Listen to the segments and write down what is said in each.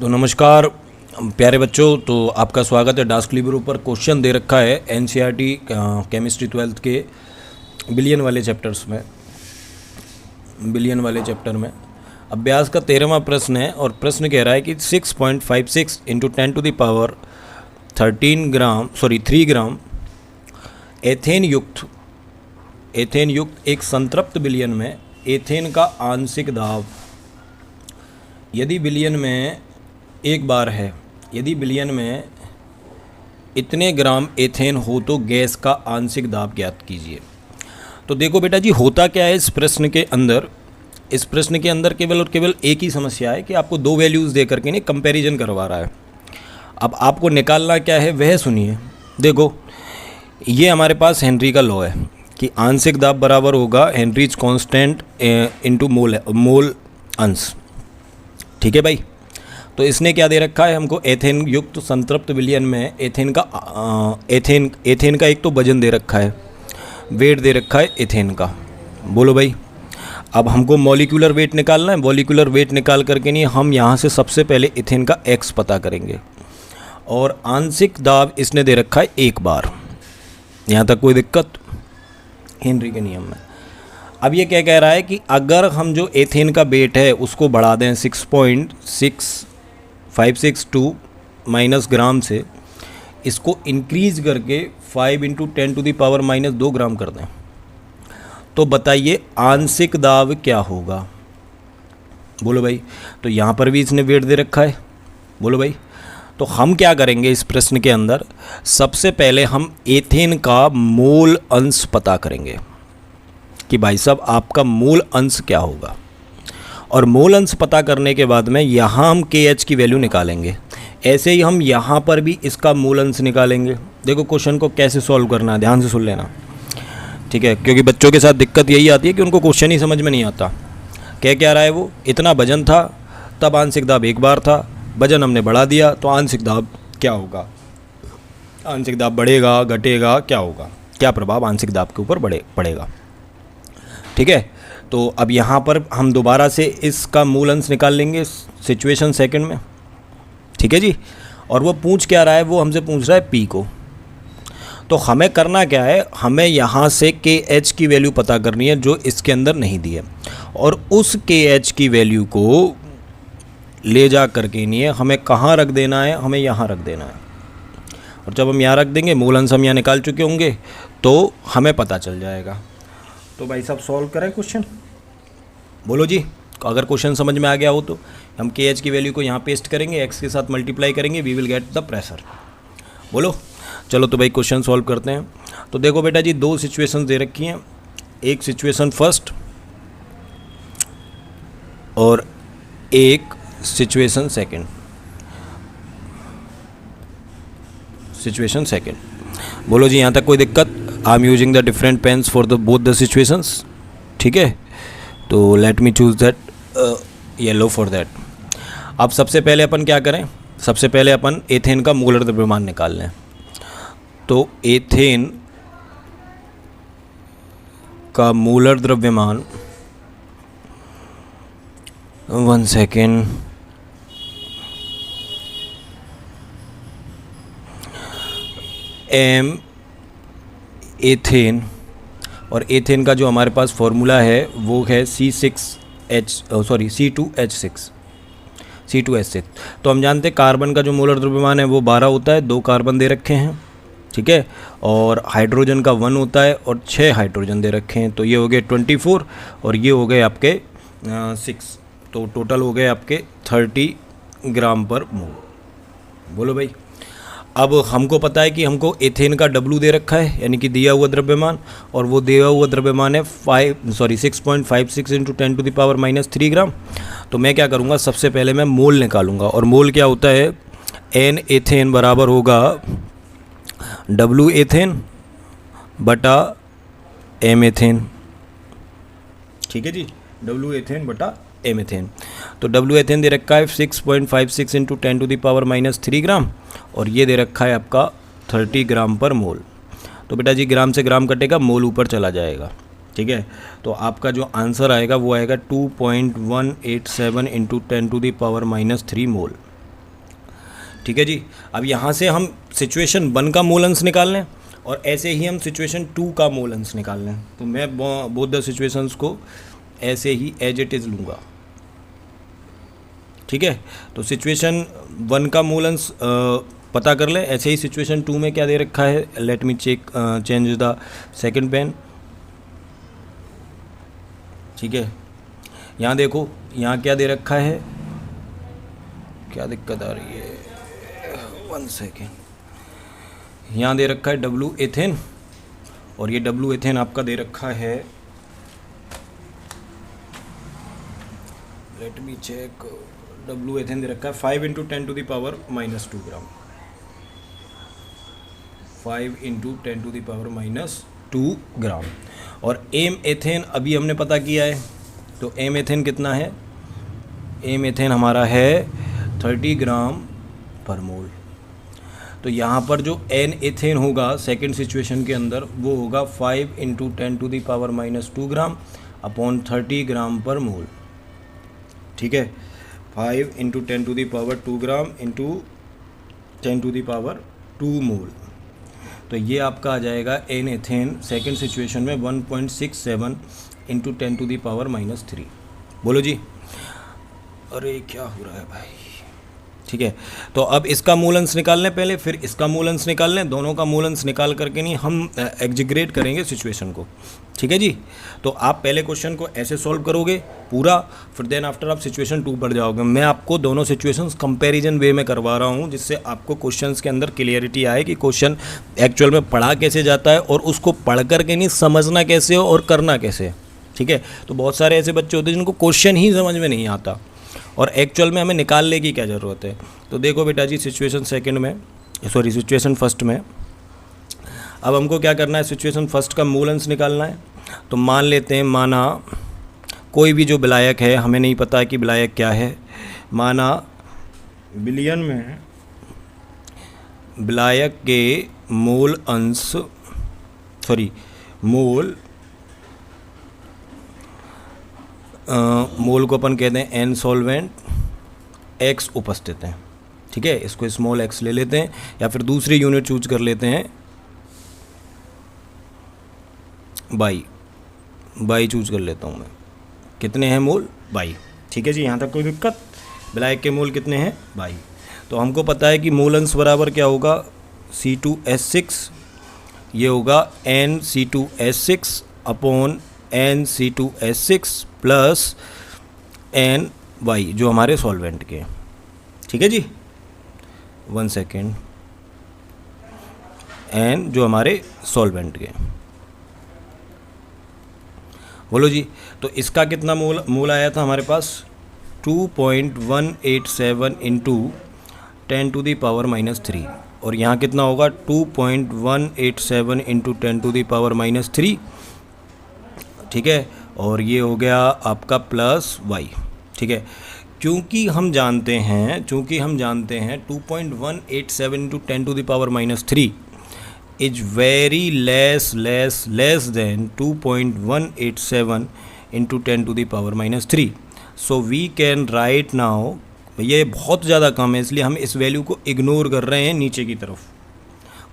तो नमस्कार प्यारे बच्चों, तो आपका स्वागत है। डास्क लिब्रो पर क्वेश्चन दे रखा है एनसीईआरटी केमिस्ट्री 12th के बिलियन वाले चैप्टर में अभ्यास का 13वां प्रश्न है। और प्रश्न कह रहा है कि 6.56 into 10 to the power 3 gram ethane युक्त एक संतृप्त विलयन में एथेन का आंशिक दाब यदि विलयन में एक बार है, यदि विलयन में इतने ग्राम एथेन हो तो गैस का आंशिक दाब ज्ञात कीजिए। तो देखो बेटा जी, होता क्या है इस प्रश्न के अंदर केवल और केवल एक ही समस्या है कि आपको दो वैल्यूज़ दे करके नहीं कंपैरिजन करवा रहा है। अब आपको निकालना क्या है वह सुनिए। देखो, ये हमारे पास हेनरी का लॉ है कि आंशिक दाब बराबर होगा हेनरीज कांस्टेंट इनटू मोल अंश। ठीक है भाई। तो इसने क्या दे रखा है हमको, एथेन युक्त संतृप्त विलयन में एथेन का एक तो वजन दे रखा है, वेट दे रखा है एथेन का। बोलो भाई, अब हमको मॉलिक्यूलर वेट निकालना है। मॉलिक्यूलर वेट निकाल करके नहीं, हम यहाँ से सबसे पहले एथेन का एक्स पता करेंगे। और आंशिक दाब इसने दे रखा है एक बार। यहाँ तक कोई दिक्कत हेनरी के नियम में। अब ये क्या कह रहा है कि अगर हम जो एथेन का वेट है उसको बढ़ा दें 6.6562 माइनस ग्राम से, इसको इंक्रीज करके 5 इंटू 10 टू द पावर -2 ग्राम कर दें, तो बताइए आंशिक दाब क्या होगा। बोलो भाई। तो यहाँ पर भी इसने वेट दे रखा है। बोलो भाई। तो हम क्या करेंगे इस प्रश्न के अंदर, सबसे पहले हम एथेन का मोल अंश पता करेंगे कि भाई साहब आपका मोल अंश क्या होगा। और मोल अंश पता करने के बाद में यहाँ हम KH की वैल्यू निकालेंगे। ऐसे ही हम यहाँ पर भी इसका मोल अंश निकालेंगे। देखो क्वेश्चन को कैसे सॉल्व करना है, ध्यान से सुन लेना, ठीक है। क्योंकि बच्चों के साथ दिक्कत यही आती है कि उनको क्वेश्चन ही समझ में नहीं आता। क्या रहा है वो, इतना वजन था तब आंशिक दाब एक बार था, वजन हमने बढ़ा दिया तो आंशिक दाब क्या होगा। आंशिक दाब बढ़ेगा घटेगा, क्या होगा, क्या प्रभाव आंशिक दाब के ऊपर पड़ेगा। ठीक है। तो अब यहाँ पर हम दोबारा से इसका मूल अंश निकाल लेंगे सिचुएशन सेकंड में। ठीक है जी। और वो पूछ क्या रहा है, वो हमसे पूछ रहा है P को। तो हमें करना क्या है, हमें यहाँ से KH की वैल्यू पता करनी है जो इसके अंदर नहीं दी है, और उस KH की वैल्यू को ले जा करके नहीं है हमें कहाँ रख देना है, हमें यहाँ रख देना है। और जब हम यहाँ रख देंगे, मूल अंश हम यहाँ निकाल चुके होंगे तो हमें पता चल जाएगा। तो भाई साहब सॉल्व करें क्वेश्चन। बोलो जी। अगर क्वेश्चन समझ में आ गया हो तो हम KH की वैल्यू को यहाँ पेस्ट करेंगे, x के साथ मल्टीप्लाई करेंगे, we will get the pressure. बोलो। चलो तो भाई क्वेश्चन सॉल्व करते हैं। तो देखो बेटा जी, दो सिचुएशन दे रखी हैं, एक सिचुएशन फर्स्ट और एक सिचुएशन सेकेंड। बोलो जी, यहाँ तक कोई दिक्कत। I am using the different pens for the both the situations. ठीक है। तो let me choose that yellow for that. अब सबसे पहले अपन क्या करें, सबसे पहले अपन एथेन का मोलर द्रव्यमान निकाल लें। तो एथेन का मोलर द्रव्यमान, 1 सेकेंड, एम एथेन, और एथेन का जो हमारे पास फॉर्मूला है वो है C2H6। तो हम जानते हैं कार्बन का जो मोलर द्रव्यमान है वो 12 होता है, 2 कार्बन दे रखे हैं, ठीक है। और हाइड्रोजन का 1 होता है और 6 हाइड्रोजन दे रखे हैं। तो ये हो गए 24 और ये हो गए आपके 6। तो टोटल हो गए आपके 30 ग्राम पर मोल। बोलो भाई। अब हमको पता है कि हमको एथेन का W दे रखा है, यानी कि दिया हुआ द्रव्यमान, और वो दिया हुआ द्रव्यमान है 6.56 इंटू 10 टू द पावर -3 ग्राम। तो मैं क्या करूँगा, सबसे पहले मैं मोल निकालूंगा। और मोल क्या होता है, N एथेन बराबर होगा W एथेन बटा M एथेन। ठीक है जी, W एथेन बटा M एथेन। तो W एथेन दे रखा है 6.56 इंटू 10 टू द पावर -3 ग्राम, और ये दे रखा है आपका 30 ग्राम पर मोल। तो बेटा जी ग्राम से ग्राम कटेगा, मोल ऊपर चला जाएगा। ठीक है। तो आपका जो आंसर आएगा वो आएगा 2.187 इंटू 10 टू द पावर -3 मोल। ठीक है जी। अब यहाँ से हम सिचुएशन 1 का मोल अंश निकाल लें और ऐसे ही हम सिचुएशन 2 का मोल अंश निकाल लें। तो मैं बोथ द सिचुएशंस को ऐसे ही एज इट इज़ लूँगा, ठीक है। तो सिचुएशन 1 का मोल अंश पता कर लें। ऐसे ही सिचुएशन 2 में क्या दे रखा है, let me check change the second pen, ठीक है। यहाँ देखो, यहाँ क्या दे रखा है, क्या दिक्कत आ रही है, 1 सेकेंड। यहाँ दे रखा है डब्लू एथेन और ये डब्लू एथेन आपका दे रखा है, let me check, W ethane दे रखा है 5 × 10⁻⁻² ग्राम, 5 × 10⁻⁻² ग्राम। और एम एथेन अभी हमने पता किया है, तो एम एथेन कितना है, एम एथेन हमारा है 30 ग्राम पर मोल। तो यहाँ पर जो एन एथेन होगा सेकंड सिचुएशन के अंदर वो होगा 5 × 10⁻² ग्राम अपॉन 30 ग्राम पर मोल, ठीक है। 5 × 10⁻² ग्राम इंटू 10⁻² मोल। तो ये आपका आ जाएगा एन एथेन सेकंड सिचुएशन में 1.67 × 10⁻⁻3। बोलो जी, अरे क्या हो रहा है भाई, ठीक है। तो अब इसका मूल अंश निकाल लें पहले, फिर इसका मूल अंश निकाल लें। दोनों का मूल अंश निकाल करके नहीं हम एग्जीग्रेट करेंगे सिचुएशन को, ठीक है जी। तो आप पहले क्वेश्चन को ऐसे सॉल्व करोगे पूरा, फिर देन आफ्टर आप सिचुएशन 2 पर जाओगे। मैं आपको दोनों सिचुएशंस कंपैरिजन वे में करवा रहा हूँ, जिससे आपको क्वेश्चंस के अंदर क्लियरिटी आए कि क्वेश्चन एक्चुअल में पढ़ा कैसे जाता है और उसको पढ़ करके नहीं समझना कैसे हो और करना कैसे, ठीक है। तो बहुत सारे ऐसे बच्चे होते हैं जिनको क्वेश्चन ही समझ में नहीं आता और एक्चुअल में हमें निकालने की क्या ज़रूरत है। तो देखो बेटा जी, सिचुएशन सिचुएशन फर्स्ट में अब हमको क्या करना है, सिचुएशन फर्स्ट का मूल अंश निकालना है। तो मान लेते हैं, माना कोई भी जो विलायक है, हमें नहीं पता कि विलायक क्या है, माना बिलियन में विलायक के मूल अंश मोल को अपन कहते हैं एन सॉल्वेंट, एक्स उपस्थित हैं, ठीक है। इसको स्मॉल एक्स ले लेते हैं या फिर दूसरी यूनिट चूज कर लेते हैं, बाई चूज कर लेता हूँ मैं। कितने हैं मोल, बाई, ठीक है जी। यहाँ तक कोई दिक्कत, विलायक के मोल कितने हैं, बाई। तो हमको पता है कि मोल अंश बराबर क्या होगा, C2H6, ये होगा NC2H6 upon NC2H6 plus NY जो हमारे सॉल्वेंट के, ठीक है जी। 1 सेकेंड, N जो हमारे सॉल्वेंट के, बोलो जी। तो इसका कितना मोल आया था हमारे पास, 2.187 × 10⁻⁻3 और यहाँ कितना होगा 2.187 × 10⁻⁻3, ठीक है। और ये हो गया आपका प्लस y, ठीक है। क्योंकि हम जानते हैं 2.187 × 10⁻⁻3 is very less than 2.187 × 10⁻⁻3। So we can write now, ये बहुत ज़्यादा कम है इसलिए हम इस वैल्यू को इग्नोर कर रहे हैं नीचे की तरफ।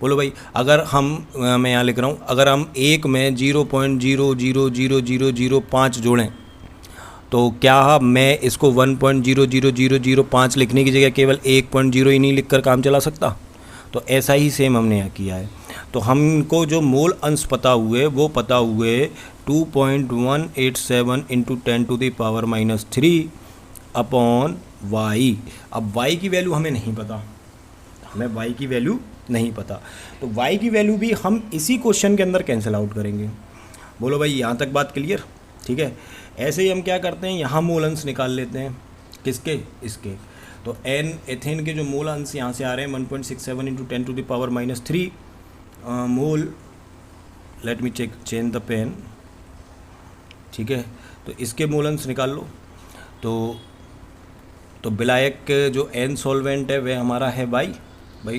बोलो भाई, अगर हम, मैं यहाँ लिख रहा हूँ, अगर हम एक में 0.000005 जोड़ें तो क्या मैं इसको 1.00005 लिखने की जगह केवल 1.0 ही नहीं लिखकर काम चला सकता? तो ऐसा ही सेम हमने यहाँ किया है। तो हमको जो मोल अंश पता हुए वो पता हुए 2.187 × 10⁻⁻3 अपॉन y। अब y की वैल्यू हमें नहीं पता, हमें y की वैल्यू नहीं पता, तो y की वैल्यू भी हम इसी क्वेश्चन के अंदर कैंसिल आउट करेंगे। बोलो भाई, यहाँ तक बात क्लियर, ठीक है। ऐसे ही हम क्या करते हैं, यहाँ मोल अंश निकाल लेते हैं, किसके, इसके। तो एन एथेन के जो मोल अंश यहाँ से आ रहे हैं 1.67 × 10⁻⁻3 मोल, let me change the pen, ठीक है। तो इसके मोल अंश निकाल लो। तो विलायक के जो एन सॉल्वेंट है वह हमारा है भाई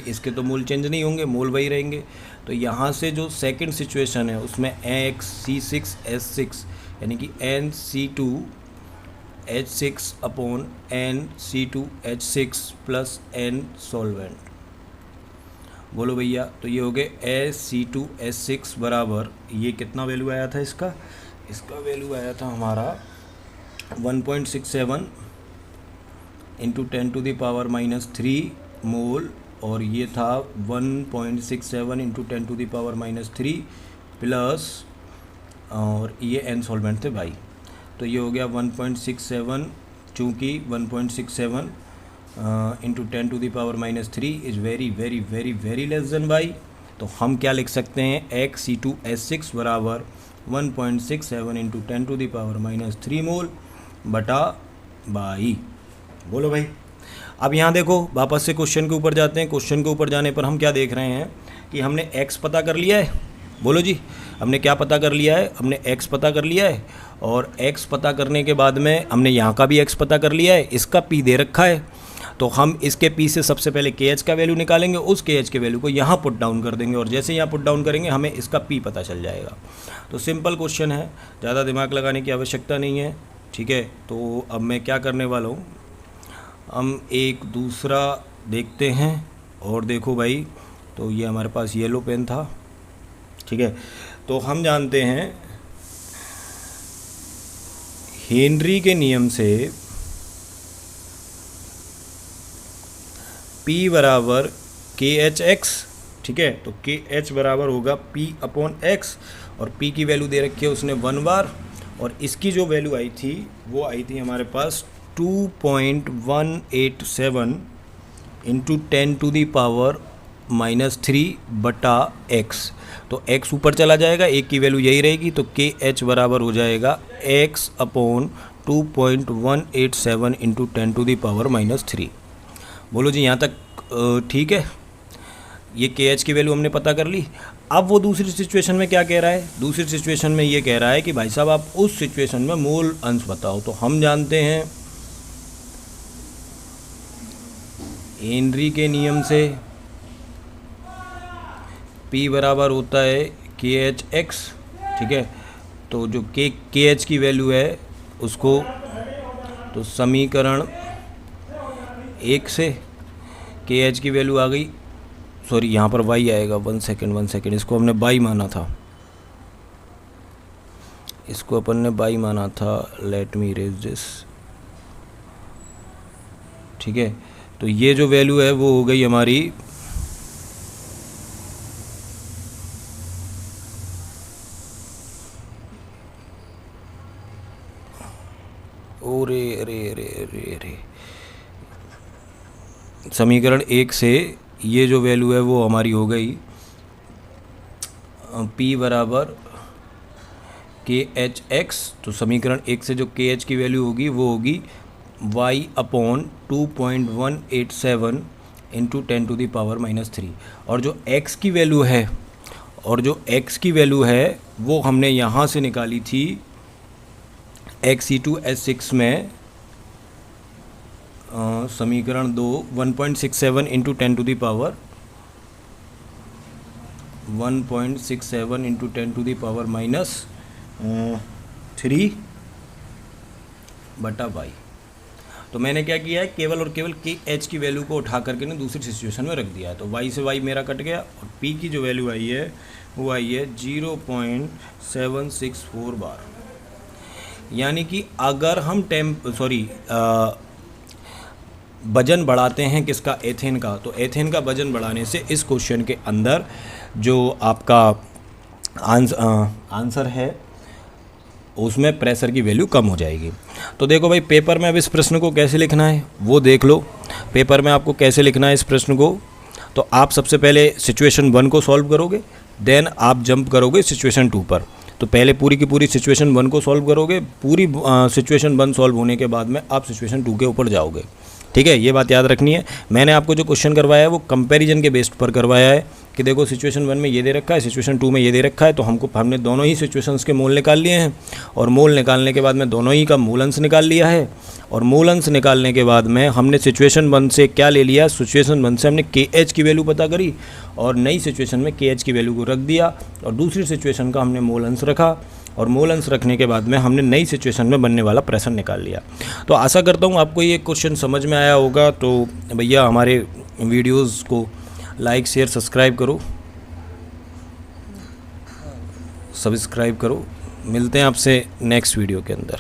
इसके तो मोल चेंज नहीं होंगे, मोल वही रहेंगे। तो यहाँ से जो सेकंड सिचुएशन है उसमें XC6H6 यानी कि NC2 H6 upon NC2H6 plus N solvent. बोलो भैया, तो ये हो गए AC2H6 बराबर, ये कितना वैल्यू आया था इसका वैल्यू आया था हमारा 1.67 इंटू 10⁻³ मोल, और ये था 1.67 इंटू 10⁻³ प्लस, और ये एन सॉल्वेंट थे भाई। तो ये हो गया 1.67, चूँकि 1.67 into 10⁻³ is very very very very less then by, तो हम क्या लिख सकते हैं, XC2H6 बराबर 1.67 इंटू 10⁻³ मोल बटा बाई। बोलो भाई। अब यहाँ देखो, वापस से क्वेश्चन के ऊपर जाते हैं। क्वेश्चन के ऊपर जाने पर हम क्या देख रहे हैं कि हमने x पता कर लिया है। बोलो जी, हमने क्या पता कर लिया है, हमने x पता कर लिया है, और x पता करने के बाद में हमने यहाँ का भी x पता कर लिया है, इसका p दे रखा है। तो हम इसके p से सबसे पहले KH का वैल्यू निकालेंगे, उस KH के वैल्यू को यहाँ पुट डाउन कर देंगे, और जैसे यहाँ पुट डाउन करेंगे हमें इसका p पता चल जाएगा। तो सिंपल क्वेश्चन है, ज़्यादा दिमाग लगाने की आवश्यकता नहीं है, ठीक है। तो अब मैं क्या करने वाला हूँ, हम एक दूसरा देखते हैं। और देखो भाई, तो ये हमारे पास येलो पेन था, ठीक है। तो हम जानते हैं हेनरी के नियम से P बराबर KHX, ठीक है। तो KH बराबर होगा P अपॉन X, और P की वैल्यू दे रखी है उसने 1 बार, और इसकी जो वैल्यू आई थी वो आई थी हमारे पास 2.187 इंटू 10⁻³ बटा x। तो x ऊपर चला जाएगा, एक की वैल्यू यही रहेगी, तो KH बराबर हो जाएगा x अपॉन 2.187 इंटू 10⁻³ बोलो जी, यहाँ तक ठीक है। ये KH की वैल्यू हमने पता कर ली। अब वो दूसरी सिचुएशन में क्या कह रहा है, दूसरी सिचुएशन में ये कह रहा है कि भाई साहब आप उस सिचुएशन में मोल अंश बताओ। तो हम जानते हैं हेनरी के नियम से P बराबर होता है KHX, ठीक है। तो जो KH की वैल्यू है उसको, तो समीकरण 1 से KH की वैल्यू आ गई, सॉरी यहाँ पर y आएगा, 1 सेकेंड, इसको हमने बाई माना था, इसको अपन ने बाई माना था, लेट मी इरेज दिस, ठीक है। तो ये जो वैल्यू है वो हो गई हमारी अरे समीकरण 1 से ये जो वैल्यू है वो हमारी हो गई P बराबर KHX। तो समीकरण 1 से जो KH की वैल्यू होगी वो होगी y अपॉन 2.187 इंटू 10⁻³ और जो x की वैल्यू है वो हमने यहाँ से निकाली थी XC2H6 में समीकरण 2 1.67 इंटू 10⁻³ बटा y। तो मैंने क्या किया है, केवल और केवल KH की वैल्यू को उठा करके ने दूसरी सिचुएशन में रख दिया है। तो y से y मेरा कट गया, और P की जो वैल्यू आई है वो आई है 0.764 बार। यानी कि अगर हम वजन बढ़ाते हैं किसका, एथेन का, तो एथेन का वजन बढ़ाने से इस क्वेश्चन के अंदर जो आपका आंसर है उसमें प्रेशर की वैल्यू कम हो जाएगी। तो देखो भाई, पेपर में अब इस प्रश्न को कैसे लिखना है वो देख लो। पेपर में आपको कैसे लिखना है इस प्रश्न को, तो आप सबसे पहले सिचुएशन 1 को सॉल्व करोगे, देन आप जंप करोगे सिचुएशन 2 पर। तो पहले पूरी की पूरी सिचुएशन 1 को सॉल्व करोगे, पूरी सिचुएशन 1 सॉल्व होने के बाद में आप सिचुएशन 2 के ऊपर जाओगे, ठीक है। ये बात याद रखनी है। मैंने आपको जो क्वेश्चन करवाया है वो कंपैरिजन के बेस्ड पर करवाया है कि देखो सिचुएशन 1 में ये दे रखा है, सिचुएशन 2 में ये दे रखा है, तो हमने दोनों ही सिचुएशंस के मोल निकाल लिए हैं, और मोल निकालने के बाद में दोनों ही का मूल अंश निकाल लिया है, और मूल अंश निकालने के बाद में हमने सिचुएशन 1 से क्या ले लिया, सिचुएशन 1 से हमने KH की वैल्यू पता करी, और नई सिचुएशन में KH की वैल्यू को रख दिया, और दूसरी सिचुएशन का हमने मूल अंश रखा। और मूल अंश रखने के बाद में हमने नई सिचुएशन में बनने वाला प्रश्न निकाल लिया। तो आशा करता हूँ आपको ये क्वेश्चन समझ में आया होगा। तो भैया हमारे वीडियोज़ को लाइक शेयर सब्सक्राइब करो। मिलते हैं आपसे नेक्स्ट वीडियो के अंदर।